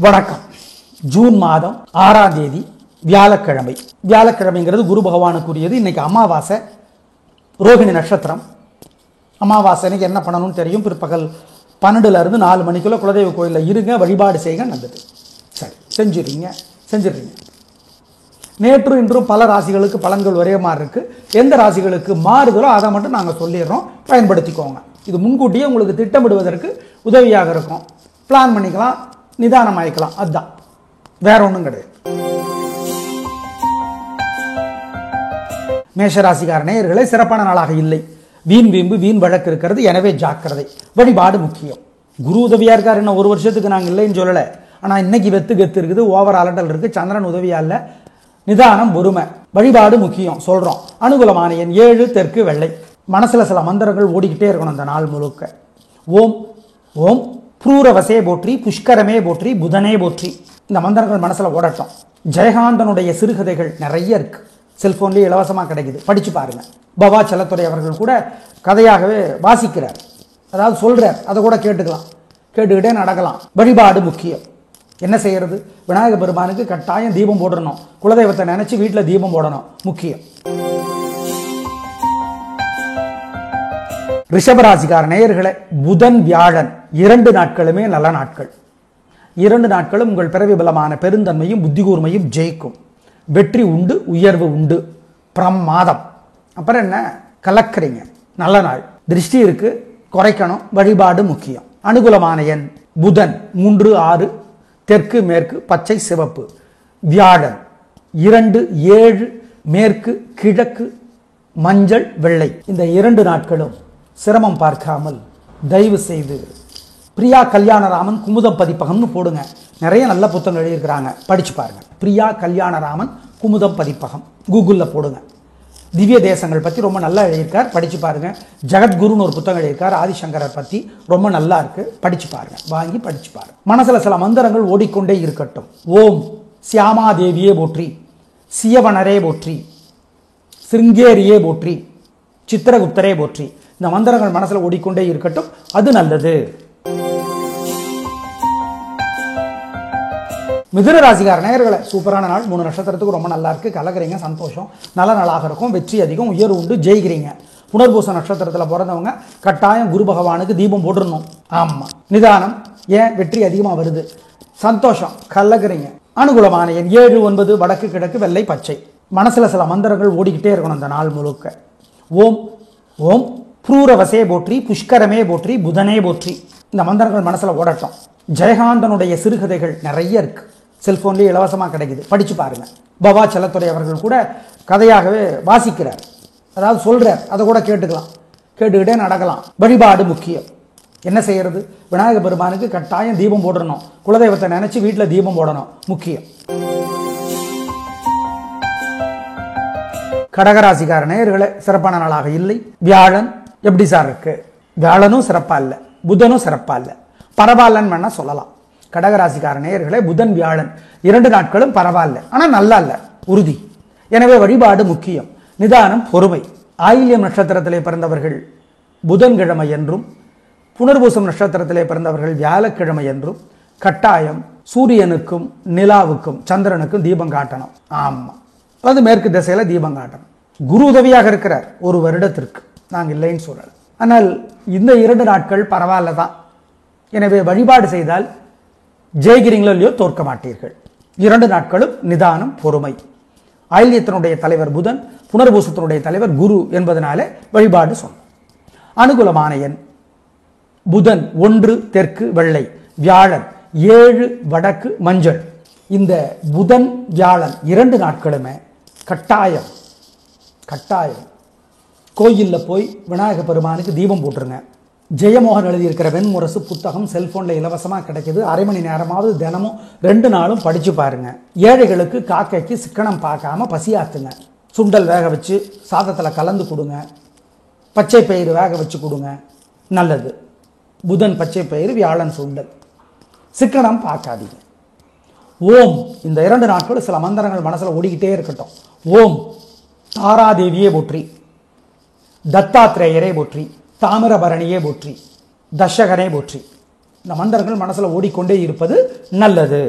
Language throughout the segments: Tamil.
வணக்கம். ஜூன் மாதம் 6ஆம் தேதி வியாழக்கிழமை. வியாழக்கிழமைங்கிறது குரு பகவானுக்குரியது. இன்னைக்கு அமாவாசை, ரோகிணி நட்சத்திரம். அமாவாசை அன்னைக்கு என்ன பண்ணணும்னு தெரியும். பிற்பகல் 12லிருந்து 4 மணிக்குள்ள குலதெய்வ கோயிலில் இருங்க, வழிபாடு செய்யுங்க, நல்லது. சரி, செஞ்சிடுறீங்க. நேற்றும் இன்றும் பல ராசிகளுக்கு பலன்கள் ஒரே மாதிரி இருக்கு. எந்த ராசிகளுக்கு மாறுதலோ அதை மட்டும் நாங்கள் சொல்லிடுறோம், பயன்படுத்திக்கோங்க. இது முன்கூட்டியே உங்களுக்கு திட்டமிடுவதற்கு உதவியாக இருக்கும். பிளான் பண்ணிக்கலாம், நிதானம் ஆயிக்கலாம், அதுதான், வேற ஒன்றும் கிடையாது. மேஷராசிக்கார நேயர்களே, சிறப்பான நாளாக இல்லை. வீண் வீம்பு வீண் வழக்கு இருக்கிறது, எனவே ஜாக்கிரதை. வழிபாடு முக்கியம். குரு உதவியா இருக்காரு. இன்னும் 1 வருஷத்துக்கு நாங்கள் இல்லைன்னு சொல்லலை. ஆனால் இன்னைக்கு வெத்து கெத்து இருக்குது, ஓவர் அலட்டல் இருக்கு. சந்திரன் உதவியா இல்லை. நிதானம், பொறுமை, வழிபாடு முக்கியம் சொல்றோம். அனுகூலமான எண் 7, தெற்கு வெள்ளை. மனசுல சில மந்திரங்கள் ஓடிக்கிட்டே இருக்கணும் அந்த நாள் முழுக்க. ஓம் ஓம் ப்ரூரவசே போற்றி, புஷ்கரமே போற்றி, புதனே போற்றி. இந்த மந்திரங்கள் மனசுல ஓடட்டும். ஜெயகாந்தனுடைய சிறுகதைகள் நிறைய இருக்கு, செல்போன்லேயே இலவசமாக கிடைக்குது, படிச்சு பாருங்க. பவா செல்லத்துறை அவர்கள் கூட கதையாகவே வாசிக்கிறார், அதாவது சொல்றார், அதை கூட கேட்டுக்கலாம், கேட்டுக்கிட்டே நடக்கலாம். வழிபாடு முக்கியம். என்ன செய்யறது? விநாயக பெருமானுக்கு கட்டாயம் தீபம் போடணும். குலதெய்வத்தை நினைச்சு வீட்டில் தீபம் போடணும், முக்கியம். ரிஷபராசிக்கார நேயர்களே, புதன் வியாழன் 2 நாட்களுமே நல்ல நாட்கள். 2 நாட்களும் உங்கள் பிறவி பலமான பெருந்தன்மையும் புத்தி கூர்மையும் ஜெயிக்கும். வெற்றி உண்டு, உயர்வு உண்டு, பிரமாதம். அப்புறம் என்ன, கலக்கிறீங்க, நல்ல நாள். திருஷ்டி இருக்கு, குறைக்கணும். வழிபாடு முக்கியம். அனுகூலமான எண் புதன் 3, 6, தெற்கு மேற்கு, பச்சை சிவப்பு. வியாழன் 2, 7, மேற்கு கிழக்கு, மஞ்சள் வெள்ளை. இந்த 2 நாட்களும் சிரமம் பார்க்காமல் தயவு செய்து பிரியா கல்யாணராமன் குமுதம் பதிப்பகம்னு போடுங்க. நிறைய நல்ல புத்தகம் எழுதியிருக்கிறாங்க, படிச்சு பாருங்க. பிரியா கல்யாணராமன் குமுதம் பதிப்பகம் கூகுளில் போடுங்க. திவ்ய தேசங்கள் பற்றி ரொம்ப நல்லா எழுதியிருக்கார், படிச்சு பாருங்க. ஜெகத்குருன்னு ஒரு புத்தகம் எழுதியிருக்கார், ஆதிசங்கரர் பற்றி, ரொம்ப நல்லா இருக்கு, படிச்சு பாருங்க, வாங்கி படிச்சு பாருங்க. மனசுல சில மந்திரங்கள் ஓடிக்கொண்டே இருக்கட்டும். ஓம் சியாமாதேவியே போற்றி, சியவனரே போற்றி, சிருங்கேரியே போற்றி, சித்திரகுப்தரே போற்றி. இந்த மந்திரங்கள் மனசுல ஓடிக்கொண்டே இருக்கட்டும், அது நல்லது. மிதுன ராசிக்கார நேயர்களே, சூப்பரான நாள். 3 நட்சத்திரத்துக்கு ரொம்ப நல்லா இருக்கு, கலக்கிறீங்க, சந்தோஷம், நல்ல நாளாக இருக்கும். வெற்றி அதிகம், உயர்வு உண்டு, ஜெயிக்கிறீங்க. புனர்பூச நட்சத்திரத்தில் பிறந்தவங்க கட்டாயம் குரு பகவானுக்கு தீபம் போட்டுடணும். ஆமா, நிதானம். ஏன், வெற்றி அதிகமாக வருது, சந்தோஷம், கலக்கிறீங்க. அனுகூலமான எண் 7, 9, வடக்கு கிழக்கு, வெள்ளை பச்சை. மனசுல சில மந்திரங்கள் ஓடிக்கிட்டே இருக்கணும் அந்த நாள் முழுக்க. ஓம் ஓம் ப்ரூரவசே போற்றி, புஷ்கரமே போற்றி, புதனே போற்றி. இந்த மந்திரங்கள் மனசுல ஓடட்டும். ஜெயகாந்தனுடைய சிறுகதைகள் நிறைய இருக்கு, செல்போன்லேயே இலவசமாக கிடைக்குது, படிச்சு பாருங்க. பவா செல்லத்துறை அவர்கள் கூட கதையாகவே வாசிக்கிறார், அதாவது சொல்றார், அதை கூட கேட்டுக்கலாம், கேட்டுக்கிட்டே நடக்கலாம். வழிபாடு முக்கியம். என்ன செய்யறது? விநாயக பெருமானுக்கு கட்டாயம் தீபம் போடணும். குலதெய்வத்தை நினைச்சு வீட்டில் தீபம் போடணும், முக்கியம். கடகராசிக்கார நேயர்களே, சிறப்பான நாளாக இல்லை. வியாழன் எப்படி சார் இருக்கு? வியாழனும் சிறப்பா இல்லை, புதனும் சிறப்பா இல்லை, பரவாயில்லன்னு வேணா சொல்லலாம். கடகராசிக்கார நேயர்களே, புதன் வியாழன் 2 நாட்களும் பரவாயில்ல, ஆனா நல்லா இல்ல, உறுதி. எனவே வழிபாடு முக்கியம். நிதானம், பொறுமை. ஆயில்யம் நட்சத்திரத்திலே பிறந்தவர்கள் புதன்கிழமை என்றும், புனர்பூசம் நட்சத்திரத்திலே பிறந்தவர்கள் வியாழக்கிழமை என்றும் கட்டாயம் சூரியனுக்கும் நிலாவுக்கும் சந்திரனுக்கும் தீபம் காட்டணும். ஆமா, அது மேற்கு திசையில தீபம் காட்டணும். குரு உதவியாக இருக்கிறார் 1 வருடத்திற்கு, நாங்கள் இல்லைன்னு சொல்லல. ஆனால் இந்த 2 நாட்கள் பரவாயில்ல தான். எனவே வழிபாடு செய்தால் ஜெயிக்கிறீங்களோ இல்லையோ, தோற்க மாட்டீர்கள். 2 நாட்களும் நிதானம், பொறுமை. ஆயில்யத்தினுடைய தலைவர் புதன், புனர்பூசத்தினுடைய தலைவர் குரு என்பதனாலே வழிபாடு சொன்னோம். அனுகூலமான எண் புதன் 1, தெற்கு வெள்ளை. வியாழன் 7, வடக்கு மஞ்சள். இந்த புதன் வியாழன் 2 நாட்களுமே கட்டாயம் கோயிலில் போய் விநாயக பெருமானுக்கு தீபம் போட்டுருங்க. ஜெயமோகன் எழுதியிருக்கிற வெண்முரசு புத்தகம் செல்போனில் இலவசமாக கிடைக்கிது. அரை மணி நேரமாவது தினமும் 2 நாளும் படிச்சு பாருங்க. ஏழைகளுக்கு, காக்கைக்கு சிக்கனம் பார்க்காம பசியாத்துங்க. சுண்டல் வேக வச்சு சாதத்தில் கலந்து கொடுங்க. பச்சை பயிறு வேக வச்சு கொடுங்க, நல்லது. புதன் பச்சை பயிறு, வியாழன் சுண்டல். சிக்கனம் பார்க்காதீங்க. ஓம் இந்த 2 நாட்கள் சில மந்திரங்கள் மனசில் ஓடிக்கிட்டே இருக்கட்டும். ஓம் தாராதேவியே போற்றி, தத்தாத்ரேயரே போற்றி, தாமிரபரணியே போற்றி, தர்ஷகனே போற்றி. இந்த மந்திரங்கள் மனசுல ஓடிக்கொண்டே இருப்பது நல்லது.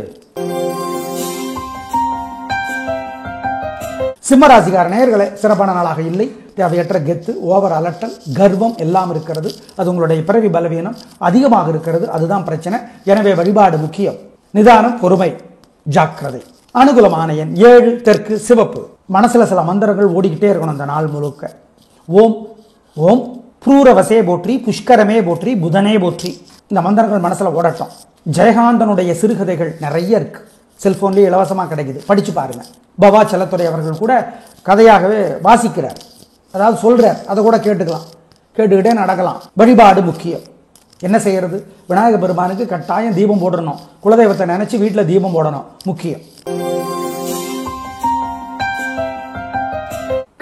சிம்மராசிக்கார நேயர்களே, சிறப்பான நாளாக இல்லை. தேவையற்ற கெத்து, ஓவர் அலட்டல், கர்வம் எல்லாம் இருக்கிறது. அது உங்களுடைய பிறவி பலவீனம் அதிகமாக இருக்கிறது. அதுதான் பிரச்சனை. எனவே வழிபாடு முக்கியம். நிதானம், பொறுமை, ஜாக்கிரதை. அனுகூலமான எண் 7, தெற்கு, சிவப்பு. மனசுல சில மந்திரங்கள் ஓடிக்கிட்டே இருக்கணும் அந்த நாள் முழுக்க. ஓம் ஓம் புரூரவசே போற்றி, புஷ்கரமே போற்றி, புதனே போற்றி. இந்த மந்திரங்கள் மனசுல ஓடட்டும். ஜெயகாந்தனுடைய சிறுகதைகள் நிறைய இருக்கு, செல்போன்லேயே இலவசமாக கிடைக்குது, படிச்சு பாருங்க. பவா செல்லத்துறை அவர்கள் கூட கதையாகவே வாசிக்கிறார், அதாவது சொல்றார், அதை கூட கேட்டுக்கலாம், கேட்டுக்கிட்டே நடக்கலாம். வழிபாடு முக்கியம். என்ன செய்யறது? விநாயக பெருமானுக்கு கட்டாயம் தீபம் போடணும். குலதெய்வத்தை நினைச்சு வீட்டில் தீபம் போடணும், முக்கியம்.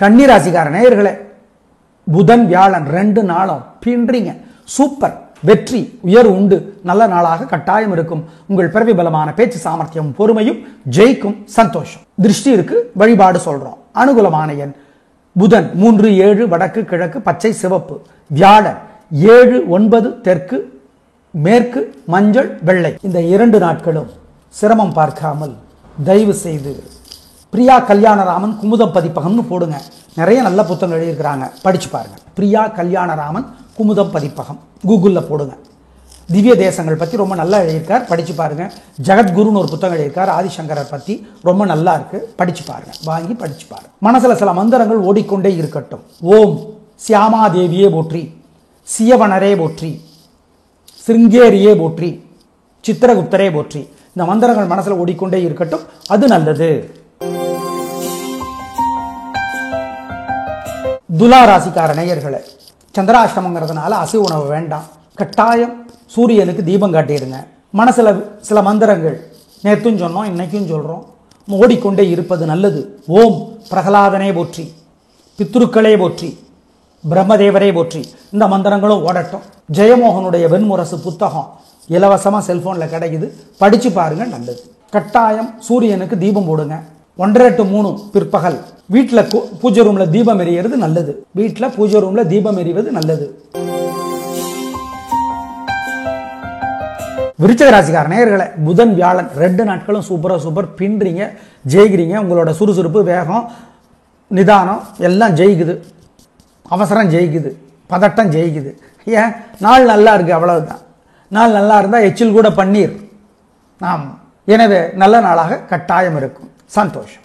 கன்னிராசிக்கார நேயர்களே, புதன் வியாழன் 2 நாளும் பின்றீங்க. சூப்பர், வெற்றி உயர்வு உண்டு. நல்ல நாளாக கட்டாயம் இருக்கும். உங்கள் பிறவி பலமான பேச்சு சாமர்த்தியம் பொறுமையும் ஜெயிக்கும். சந்தோஷம். திருஷ்டி இருக்கு, வழிபாடு சொல்றோம். அனுகூலமான எண் புதன் 3, 7, வடக்கு, கிழக்கு, பச்சை, சிவப்பு. வியாழன் 7, 9, தெற்கு, மேற்கு, மஞ்சள், வெள்ளை. இந்த 2 நாட்களும் சிரமம் பார்க்காமல் தயவு செய்து பிரியா கல்யாணராமன் குமுதம் பதிப்பகம்னு போடுங்க. நிறைய நல்ல புத்தகம் எழுதியிருக்கிறாங்க, படிச்சு பாருங்க. பிரியா கல்யாணராமன் குமுதம் பதிப்பகம் கூகுளில் போடுங்க. திவ்ய தேசங்கள் பற்றி ரொம்ப நல்லா எழுதியிருக்கார், படிச்சு பாருங்க. ஜெகத்குருன்னு ஒரு புத்தகம் எழுதியிருக்கார், ஆதிசங்கரர் பற்றி ரொம்ப நல்லா இருக்கு, படிச்சு பாருங்க. வாங்கி படிச்சு பாருங்க. மனசுல சில மந்திரங்கள் ஓடிக்கொண்டே இருக்கட்டும். ஓம் சியாமாதேவியே போற்றி, சியவனரே போற்றி, சிருங்கேரியே போற்றி, சித்திரகுப்தரே போற்றி. இந்த மந்திரங்கள் மனசுல ஓடிக்கொண்டே இருக்கட்டும், அது நல்லது. துலா ராசிக்கார நேயர்களே, சந்திராஷ்டமங்கிறதுனால அசைவ உணவு வேண்டாம். கட்டாயம் சூரியனுக்கு தீபம் காட்டிடுங்க. மனசுல சில மந்திரங்கள் நேற்றும் சொன்னோம், இன்னைக்கும் சொல்றோம், ஓடிக்கொண்டே இருப்பது நல்லது. ஓம் பிரகலாதனே போற்றி, பித்ருக்களே போற்றி, பிரம்மதேவரே போற்றி. இந்த மந்திரங்களும் ஓடட்டும். ஜெயமோகனுடைய வெண்முரசு புத்தகம் இலவசமா செல்போன்ல கிடைக்குது, படிச்சு பாருங்க, நல்லது. கட்டாயம் சூரியனுக்கு தீபம் போடுங்க. 1:30 to 3 பிற்பகல் வீட்டில் பூஜை ரூம்ல தீபம் எரிகிறது நல்லது. வீட்டில் பூஜை ரூம்ல தீபம் எரிவது நல்லது. விருச்சிக ராசிக்கார நேயர்களே, புதன் வியாழன் 2 நாட்களும் சூப்பர் பின்றீங்க, ஜெயிக்கிறீங்க. உங்களோட சுறுசுறுப்பு, வேகம், நிதானம் எல்லாம் ஜெயிக்குது. அவசரம் ஜெயிக்குது, பதட்டம் ஜெயிக்குது. ஏன்? நாள் நல்லா இருக்கு, அவ்வளவுதான். நாள் நல்லா இருந்தால் எச்சில் கூட பன்னீர். ஆம், எனவே நல்ல நாளாக கட்டாயம் இருக்கும். சந்தோஷம்.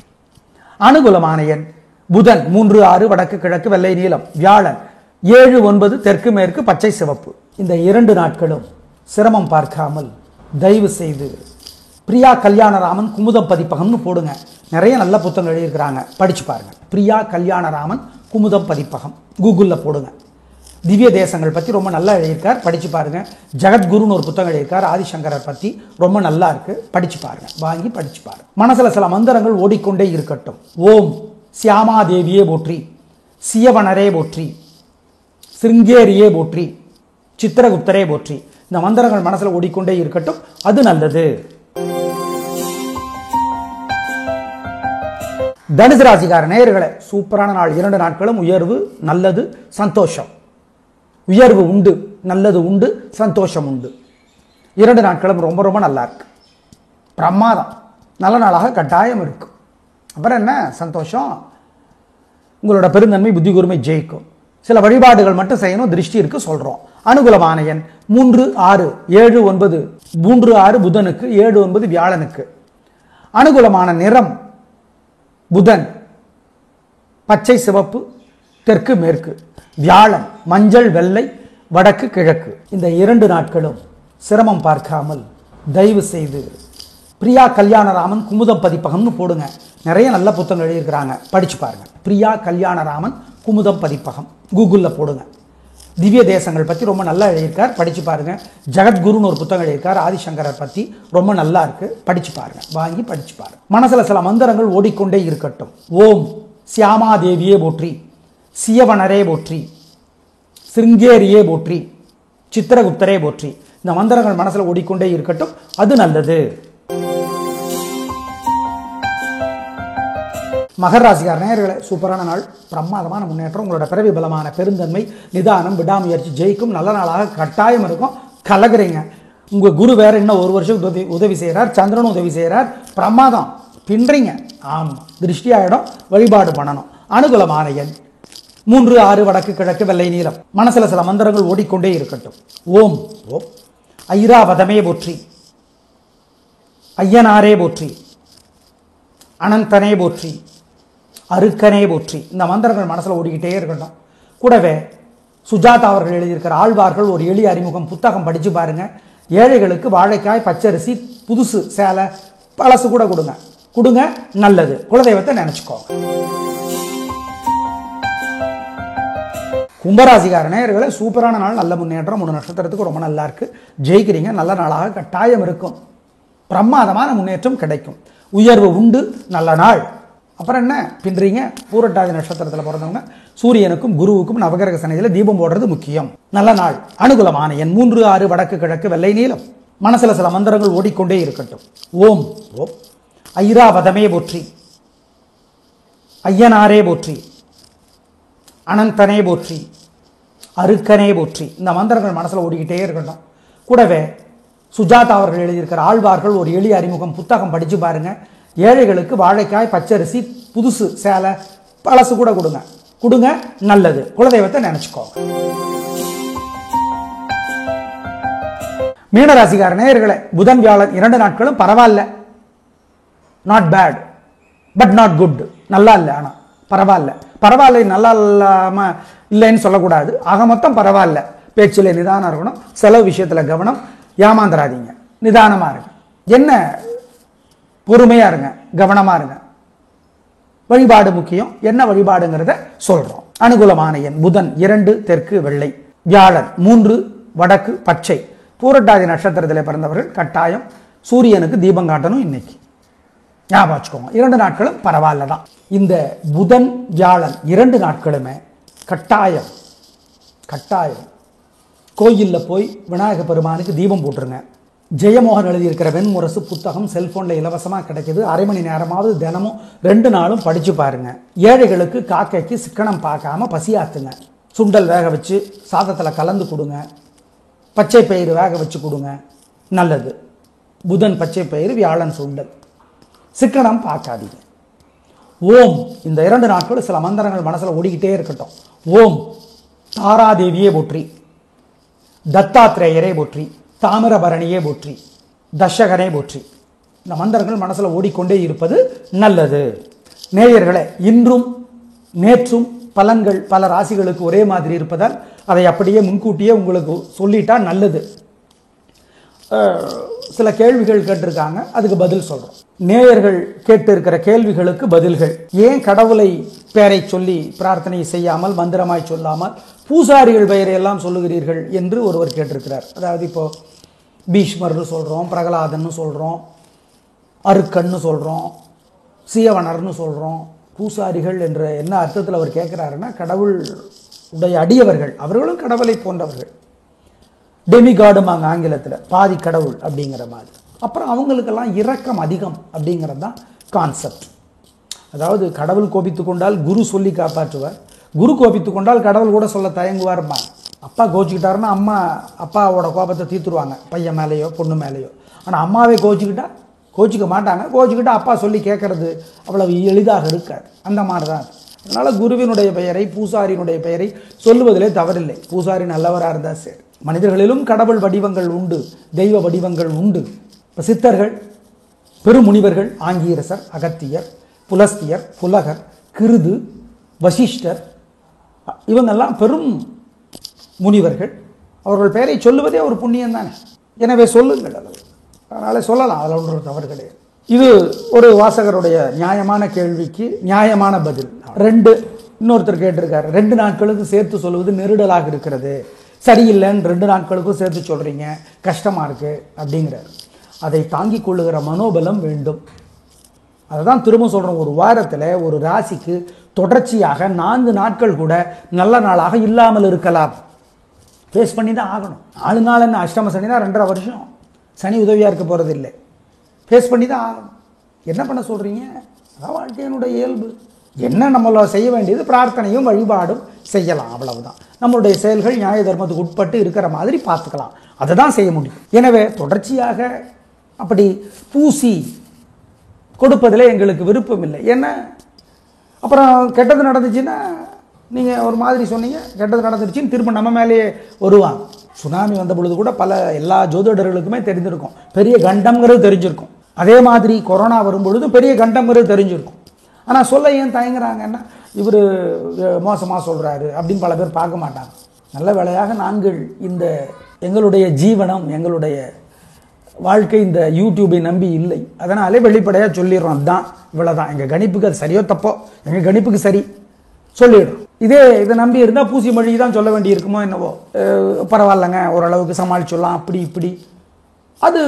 அனுகூலமான எண் புதன் 3, 6, வடக்கு, கிழக்கு, வெள்ளை, நீலம். வியாழன் 7, 9, தெற்கு, மேற்கு, பச்சை, சிவப்பு. இந்த 2 நாட்களும் சிரமம் பார்க்காமல் தயவு செய்து பிரியா கல்யாணராமன் குமுதம் பதிப்பகம்னு போடுங்க. நிறைய நல்ல புத்தகம் எழுதியிருக்கிறாங்க, படிச்சு பாருங்க. பிரியா கல்யாணராமன் குமுதம் பதிப்பகம் கூகுளில் போடுங்க. திவ்ய தேசங்கள் பற்றி ரொம்ப நல்லா எழுதியிருக்கார், படிச்சு பாருங்க. ஜெகத்குருன்னு ஒரு புத்தகம் எழுதியிருக்கார், ஆதிசங்கரர் பற்றி ரொம்ப நல்லா இருக்கு, படிச்சு பாருங்க. வாங்கி படிச்சு பாருங்க. மனசுல சில மந்திரங்கள் ஓடிக்கொண்டே இருக்கட்டும். ஓம் சியாமாதேவியே போற்றி, சியவனரே போற்றி, சிருங்கேரியே போற்றி, சித்திரகுப்தரே போற்றி. இந்த மந்திரங்கள் மனசுல ஓடிக்கொண்டே இருக்கட்டும், அது நல்லது. தனுசு ராசிக்கார நேயர்களே, சூப்பரான நாள். 2 நாட்களும் உயர்வு நல்லது, சந்தோஷம். உயர்வு உண்டு, நல்லது உண்டு, சந்தோஷம் உண்டு. 2 நாட்களும் ரொம்ப நல்லா இருக்கு, பிரமாதம். நல்ல நாளாக கட்டாயம் இருக்கும். அப்புறம் என்ன சந்தோஷம்? உங்களோட பெருந்தன்மை, புத்தி கூர்மை ஜெயிக்கும். சில வழிபாடுகள் மட்டும் செய்யணும், திருஷ்டி இருக்கு, சொல்றோம். அனுகூலமான எண் 3, 6, 7, 9. 3, 6 புதனுக்கு, 7, 9 வியாழனுக்கு. அனுகூலமான நிறம் புதன் பச்சை, சிவப்பு, தெற்கு, மேற்கு. வியாழன் மஞ்சள், வெள்ளை, வடக்கு, கிழக்கு. இந்த 2 நாட்களும் சிரமம் பார்க்காமல் தயவு செய்து பிரியா கல்யாணராமன் குமுதம் பதிப்பகம்னு போடுங்க. நிறைய நல்ல புத்தகம் எழுதியிருக்கிறாங்க, படிச்சு பாருங்க. பிரியா கல்யாணராமன் குமுதம் பதிப்பகம் கூகுளில் போடுங்க. திவ்ய தேசங்கள் பற்றி ரொம்ப நல்லா எழுதியிருக்கார், படிச்சு பாருங்க. ஜெகத்குருன்னு ஒரு புத்தகம் எழுதியிருக்கார், ஆதிசங்கரர் பற்றி ரொம்ப நல்லா இருக்கு, படிச்சு பாருங்க. வாங்கி படிச்சு பாருங்க. மனசுல சில மந்திரங்கள் ஓடிக்கொண்டே இருக்கட்டும். ஓம் சியாமாதேவியே போற்றி, சியவனரே போற்றி, சிருங்கேரியே போற்றி, சித்திரகுப்தரே போற்றி. இந்த மந்திரங்கள் மனசுல ஓடிக்கொண்டே இருக்கட்டும், அது நல்லது. மகர ராசிக்கார நேயர்களே, சூப்பரான நாள், பிரமாதமான முன்னேற்றம். உங்களோட பிறவி பலமான பெருந்தன்மை, நிதானம், விடாமுயற்சி ஜெயிக்கும். நல்ல நாளாக கட்டாயம் இருக்கும். கலகுறீங்க. உங்கள் குரு வேற இன்னும் ஒரு வருஷம் உதவி செய்கிறார், சந்திரனும் உதவி செய்கிறார், பிரமாதம், பின்றீங்க. ஆமாம், திருஷ்டி ஆகிடும், வழிபாடு பண்ணணும். அனுகூலமான எண் 3, 6, வடக்கு கிழக்கு வெள்ளை நீலம். மனசில் சில மந்திரங்கள் ஓடிக்கொண்டே இருக்கட்டும். ஓம் ஓம் ஐராவதமே போற்றி, ஐயனாரே போற்றி, அனந்தனே போற்றி, அருக்கனே போற்றி. இந்த மந்திரங்கள் மனசில் ஓடிக்கிட்டே இருக்கட்டும். கூடவே சுஜாதா அவர்கள் எழுதியிருக்கிற ஆழ்வார்கள் ஒரு எளிய அறிமுகம் புத்தகம் படித்து பாருங்க. ஏழைகளுக்கு வாழைக்காய், பச்சரிசி, புதுசு சேலை, பழசு கூட கொடுங்க, நல்லது. குலதெய்வத்தை நினைச்சுக்கோ. கும்பராசிக்கார நேயர்களே, சூப்பரான நாள், நல்ல முன்னேற்றம். 3 நட்சத்திரத்துக்கு ரொம்ப நல்லா இருக்கு. ஜெயிக்கிறீங்க, நல்ல நாளாக கட்டாயம் இருக்கும். பிரமாதமான முன்னேற்றம் கிடைக்கும், உயர்வு உண்டு, நல்ல நாள். அப்புறம் என்ன பின்றீங்க? பூரட்டாதி நட்சத்திரத்தில் பிறந்தவங்க சூரியனுக்கும் குருவுக்கும் நவகிரக சன்னதியில் தீபம் போடுறது முக்கியம். நல்ல நாள். அனுகூலமான எண் 3, 6, வடக்கு கிழக்கு வெள்ளை நீலம். மனசில் சில மந்திரங்கள் ஓடிக்கொண்டே இருக்கட்டும். ஓம் ஓம் ஐராவதமே போற்றி, ஐயனாரே போற்றி, அனந்தனே போற்றி, அருக்கனே போற்றி. இந்த மந்திரங்கள் மனசில் ஓடிக்கிட்டே இருக்கட்டும். கூடவே சுஜாதா அவர்கள் எழுதியிருக்கிற ஆழ்வார்கள் ஒரு எளிய அறிமுகம் புத்தகம் படித்து பாருங்க. ஏழைகளுக்கு வாழைக்காய், பச்சரிசி, புதுசு சேலை, பழசு கூட கொடுங்க, நல்லது. குலதெய்வத்தை நினைச்சுக்கோ. மீனராசிக்கார நேயர்களே, புதன் வியாழன் 2 நாட்களும் பரவாயில்ல. Not bad but not good. நல்லா இல்லை, ஆனால் பரவாயில்லை. நல்லா இல்லாம இல்லைன்னு சொல்லக்கூடாது. ஆக மொத்தம் பரவாயில்ல. பேச்சில் நிதானம் இருக்கணும், செலவு விஷயத்தில் கவனம், ஏமாந்துடாதீங்க, நிதானமாக இருங்க, என்ன பொறுமையாக இருங்க, கவனமாக இருங்க. வழிபாடு முக்கியம். என்ன வழிபாடுங்கிறத சொல்கிறோம். அனுகூலமான எண் புதன் 2, தெற்கு வெள்ளை, வியாழன் 3, வடக்கு பச்சை. பூரட்டாதி நட்சத்திரத்தில் பிறந்தவர்கள் கட்டாயம் சூரியனுக்கு தீபம் காட்டணும் இன்னைக்கு. ஞாபகம் வச்சுக்கோங்க. 2 நாட்களும் பரவாயில்ல தான். இந்த புதன் வியாழன் 2 நாட்களுமே கட்டாயம் கோயிலில் போய் விநாயக பெருமானுக்கு தீபம் போட்டுருங்க. ஜெயமோகன் எழுதியிருக்கிற வெண்முரசு புத்தகம் செல்போனில் இலவசமாக கிடைக்கிது. அரை மணி நேரமாவது தினமும் 2 நாளும் படித்து பாருங்க. ஏழைகளுக்கு காக்கைக்கு சிக்கனம் பார்க்காம பசியாத்துங்க. சுண்டல் வேக வச்சு சாதத்தில் கலந்து கொடுங்க. பச்சை பயிறு வேக வச்சு கொடுங்க, நல்லது. புதன் பச்சை பயிறு, வியாழன் சுண்டல். சிக்கனம் பார்க்காதீங்க. ஓம் இந்த 2 நாட்கள் சில மந்திரங்கள் மனசில் ஓடிக்கிட்டே இருக்கட்டும். ஓம் தாராதேவியே போற்றி, தத்தாத்ரேயரே போற்றி, தாமிரபரணியே போற்றி, தஷகனே போற்றி. இந்த மந்திரங்கள் மனசில் ஓடிக்கொண்டே இருப்பது நல்லது. நேயர்களே, இன்றும் நேற்றும் பலன்கள் பல ராசிகளுக்கு ஒரே மாதிரி இருப்பதால் அதை அப்படியே முன்கூட்டியே உங்களுக்கு சொல்லிட்டா நல்லது. சில கேள்விகள் கேட்டிருக்காங்க, அதுக்கு பதில் சொல்கிறோம். நேயர்கள் கேட்டு இருக்கிற கேள்விகளுக்கு பதில்கள். ஏன் கடவுளை பெயரை சொல்லி பிரார்த்தனை செய்யாமல், மந்திரமாய் சொல்லாமல் பூசாரிகள் பெயரை எல்லாம் சொல்லுகிறீர்கள் என்று ஒருவர் கேட்டிருக்கிறார். அதாவது இப்போ பீஷ்மர்னு சொல்கிறோம், பிரகலாதன்னு சொல்கிறோம், அருக்கன்னு சொல்கிறோம், சீயவனர்னு சொல்கிறோம். பூசாரிகள் என்ற என்ன அர்த்தத்தில் அவர் கேட்குறாருன்னா, கடவுள் உடைய அடியவர்கள், அவர்களும் கடவுளை போன்றவர்கள். டெமிகாடுமாங்க ஆங்கிலத்தில், பாதி கடவுள் அப்படிங்கிற மாதிரி. அப்புறம் அவங்களுக்கெல்லாம் இரக்கம் அதிகம் அப்படிங்கிறது தான் கான்செப்ட். அதாவது கடவுள் கோபித்து கொண்டால் குரு சொல்லி காப்பாற்றுவார், குரு கோபித்து கொண்டால் கடவுள் கூட சொல்ல தயங்குவார்மா. அப்பா கோச்சிக்கிட்டாருன்னா அப்பாவோட கோபத்தை தீர்த்துருவாங்க, பையன் மேலேயோ பொண்ணு மேலேயோ. ஆனால் அம்மாவே கோச்சிக்க மாட்டாங்க. கோச்சிக்கிட்டா அப்பா சொல்லி கேட்கறது அவ்வளவு எளிதாக இருக்காது. அந்த மாதிரி தான். அதனால் குருவினுடைய பெயரை, பூசாரியினுடைய பெயரை சொல்லுவதிலே தவறில்லை. பூசாரி நல்லவராக இருந்தால் சரி. மனிதர்களிலும் கடவுள் வடிவங்கள் உண்டு, தெய்வ வடிவங்கள் உண்டு. இப்போ சித்தர்கள், பெருமுனிவர்கள், ஆங்கீரசர், அகத்தியர், புலஸ்தியர், புலகர், கிருது, வசிஷ்டர், இவங்கெல்லாம் பெரும் முனிவர்கள். அவர்கள் பெயரை சொல்லுவதே ஒரு புண்ணியம் தானே. எனவே சொல்லுங்கள், அதனால் சொல்லலாம், அதில் ஒன்று தவறு கிடையாது. இது ஒரு வாசகருடைய நியாயமான கேள்விக்கு நியாயமான பதில். 2 இன்னொருத்தர் கேட்டிருக்காரு, 2 நாட்களுக்கு சேர்த்து சொல்லுவது நெருடலாக இருக்கிறது, சரியில்லைன்னு 2 நாட்களுக்கும் சேர்த்து சொல்கிறீங்க, கஷ்டமாக இருக்குது அப்படிங்கிறார். அதை தாங்கிக் கொள்ளுகிற மனோபலம் வேண்டும். அதை தான் திரும்ப சொல்கிறோம். ஒரு வாரத்தில் ஒரு ராசிக்கு தொடர்ச்சியாக 4 நாட்கள் கூட நல்ல நாளாக இல்லாமல் இருக்கலாம். ஃபேஸ் பண்ணி தான் ஆகணும். 4 நாள் என்ன, அஷ்டம சனி தான் 2.5 வருஷம். சனி உதவியாக இருக்க போகிறது இல்லை. ஃபேஸ் பண்ணி தான் ஆகணும். என்ன பண்ண சொல்கிறீங்க? அதான் வாழ்க்கையினுடைய இயல்பு. என்ன நம்மள செய்ய வேண்டியது, பிரார்த்தனையும் வழிபாடும் செய்யலாம், அவ்வளவுதான். நம்மளுடைய செயல்கள் நியாய தர்மத்துக்கு உட்பட்டு இருக்கிற மாதிரி பார்த்துக்கலாம். அதை தான் செய்ய முடியும். எனவே தொடர்ச்சியாக அப்படி பூசி கொடுப்பதில் எங்களுக்கு விருப்பம் இல்லை. ஏன்னா அப்புறம் கெட்டது நடந்துச்சுன்னா நீங்கள் ஒரு மாதிரி சொன்னீங்க, கெட்டது நடந்துருச்சுன்னு திரும்ப நம்ம மேலேயே வருவாங்க. சுனாமி வந்த பொழுது கூட எல்லா ஜோதிடர்களுக்குமே தெரிஞ்சிருக்கும், பெரிய கண்டம்ங்கிறது தெரிஞ்சிருக்கும். அதே மாதிரி கொரோனா வரும்பொழுது பெரிய கண்டம்ங்கிறது தெரிஞ்சிருக்கும். ஆனால் சொல்ல ஏன் தயங்குறாங்கன்னா, இவர் மோசமாக சொல்கிறாரு அப்படின்னு பல பேர் பார்க்க மாட்டாங்க. நல்ல வேளையாக நாங்கள் இந்த எங்களுடைய ஜீவனம், எங்களுடைய வாழ்க்கை இந்த யூடியூபை நம்பி இல்லை. அதனாலே வெளிப்படையாக சொல்லிடுறோம். அதுதான், இவ்வளோதான். எங்கள் கணிப்புக்கு அது சரியோ தப்போ, எங்கள் கணிப்புக்கு சரி சொல்லிடுறோம். இதை நம்பி இருந்தால் பூசி மொழி தான் சொல்ல வேண்டி இருக்குமோ என்னவோ, பரவாயில்லைங்க ஓரளவுக்கு சமாளிச்சுடலாம் அப்படி இப்படி. அது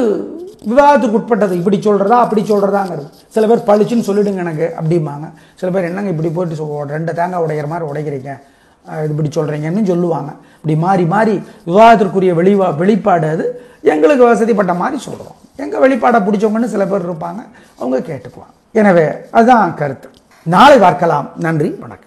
விவாதத்துக்கு உட்பட்டது. இப்படி சொல்கிறதா அப்படி சொல்கிறதாங்கிறது. சில பேர் பழிச்சுன்னு சொல்லிடுங்க எனக்கு அப்படிம்பாங்க. சில பேர் என்னங்க இப்படி போயிட்டு 2 தேங்காய் உடைக்கிற மாதிரி உடைக்கிறீங்க, இது இப்படி சொல்கிறீங்கன்னு சொல்லுவாங்க. இப்படி மாறி மாறி விவாதத்திற்குரிய வெளிப்பாடு அது. எங்களுக்கு வசதிப்பட்ட மாதிரி சொல்கிறோம். எங்கள் வெளிப்பாடை பிடிச்சவங்கன்னு சில பேர் இருப்பாங்க, அவங்க கேட்டுக்குவாங்க. எனவே அதுதான் கருத்து. நாளை பார்க்கலாம். நன்றி, வணக்கம்.